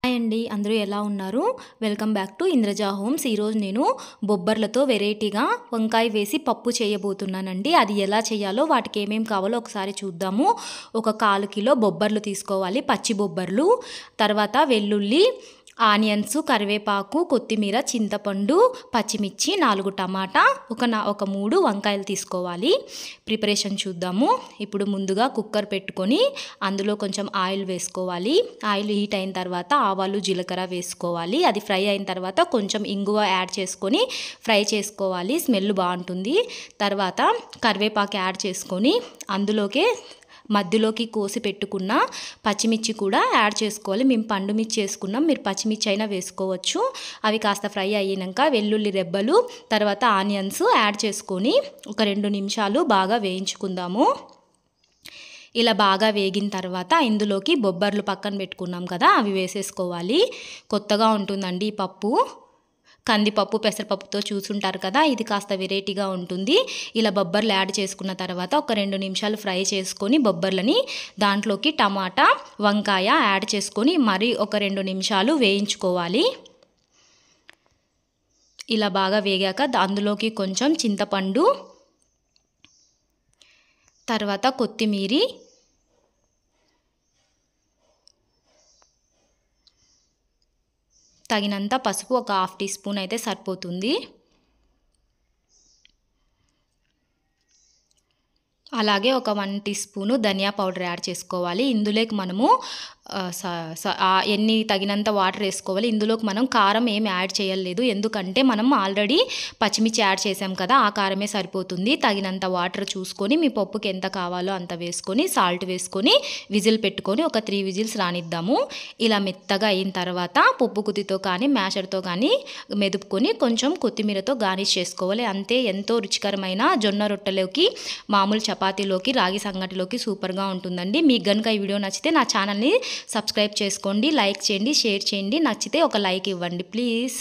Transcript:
Hi అండి, అందరూ ఎలా ఉన్నారు? Welcome back to Indraja homes. ఈరోజు నేను బొబ్బర్లతో వెరైటీగా వంకాయ వేసి పప్పు చేయబోతున్నానండి. అది ఎలా చేయాలో, వాటికి ఏమేమి కావాలో ఒకసారి చూద్దాము. ఒక 1/4 కిలో బొబ్బర్లు తీసుకోవాలి, పచ్చి బొబ్బర్లు. తర్వాత వెల్లుల్లి, ఆనియన్స్, కరివేపాకు, కొత్తిమీర, చింతపండు, పచ్చిమిర్చి, 4 టమాటా, ఒక 3 వంకాయలు తీసుకోవాలి. ప్రిపరేషన్ చూద్దాము. ఇప్పుడు ముందుగా కుక్కర్ పెట్టుకొని అందులో కొంచెం ఆయిల్ వేసుకోవాలి. ఆయిల్ హీట్ అయిన తర్వాత ఆవాలు, జీలకర్ర వేసుకోవాలి. అది ఫ్రై అయిన తర్వాత కొంచెం ఇంగువ యాడ్ చేసుకొని ఫ్రై చేసుకోవాలి, స్మెల్ బాగుంటుంది. తర్వాత కరివేపాకు యాడ్ చేసుకొని అందులోకి మధ్యలోకి కోసి పెట్టుకున్న పచ్చిమిర్చి కూడా యాడ్ చేసుకోవాలి. మేము పండు మిర్చి వేసుకున్నాం, మీరు పచ్చిమిర్చి అయినా వేసుకోవచ్చు. అవి కాస్త ఫ్రై అయినాక వెల్లుల్లి రెబ్బలు, తర్వాత ఆనియన్స్ యాడ్ చేసుకొని ఒక 2 నిమిషాలు బాగా వేయించుకుందాము. ఇలా బాగా వేగిన తర్వాత ఇందులోకి బొబ్బర్లు పక్కన పెట్టుకున్నాం కదా, అవి వేసేసుకోవాలి. కొత్తగా ఉంటుందండి ఈ పప్పు. కందిపప్పు, పెసరపప్పుతో చూసుంటారు కదా, ఇది కాస్త వెరైటీగా ఉంటుంది. ఇలా బొబ్బర్లు యాడ్ చేసుకున్న తర్వాత ఒక 2 నిమిషాలు ఫ్రై చేసుకొని బొబ్బర్లని దాంట్లోకి టమాటా, వంకాయ యాడ్ చేసుకొని మరి ఒక 2 నిమిషాలు వేయించుకోవాలి. ఇలా బాగా వేగాక అందులోకి కొంచెం చింతపండు, తర్వాత కొత్తిమీర, తగినంత పసుపు, ఒక 1/2 టీ స్పూన్ అయితే సరిపోతుంది. అలాగే ఒక 1 టీ స్పూను ధనియా పౌడర్ యాడ్ చేసుకోవాలి. ఇందులోకి మనము ఎన్ని తగినంత వాటర్ వేసుకోవాలి. ఇందులోకి మనం కారం ఏమి యాడ్ చేయలేదు, ఎందుకంటే మనం ఆల్రెడీ పచ్చిమిర్చి యాడ్ చేసాం కదా, ఆ కారమే సరిపోతుంది. తగినంత వాటర్ చూసుకొని మీ పప్పుకి ఎంత కావాలో అంత వేసుకొని సాల్ట్ వేసుకొని విజిల్ పెట్టుకొని ఒక 3 విజిల్స్ రానిద్దాము. ఇలా మెత్తగా అయిన తర్వాత పప్పు గుత్తితో కానీ మ్యాషర్తో కానీ మెదుపుకొని కొంచెం కొత్తిమీరతో గార్నిష్ చేసుకోవాలి. అంతే, ఎంతో రుచికరమైన జొన్న రొట్టెలోకి, మామూలు చపాతీలోకి, రాగి సంగటిలోకి సూపర్గా ఉంటుందండి. మీకు కనుక ఈ వీడియో నచ్చితే నా ఛానల్ని సబ్స్క్రైబ్ చేసుకోండి, లైక్ చేయండి, షేర్ చేయండి. నచ్చితే ఒక లైక్ ఇవ్వండి ప్లీజ్.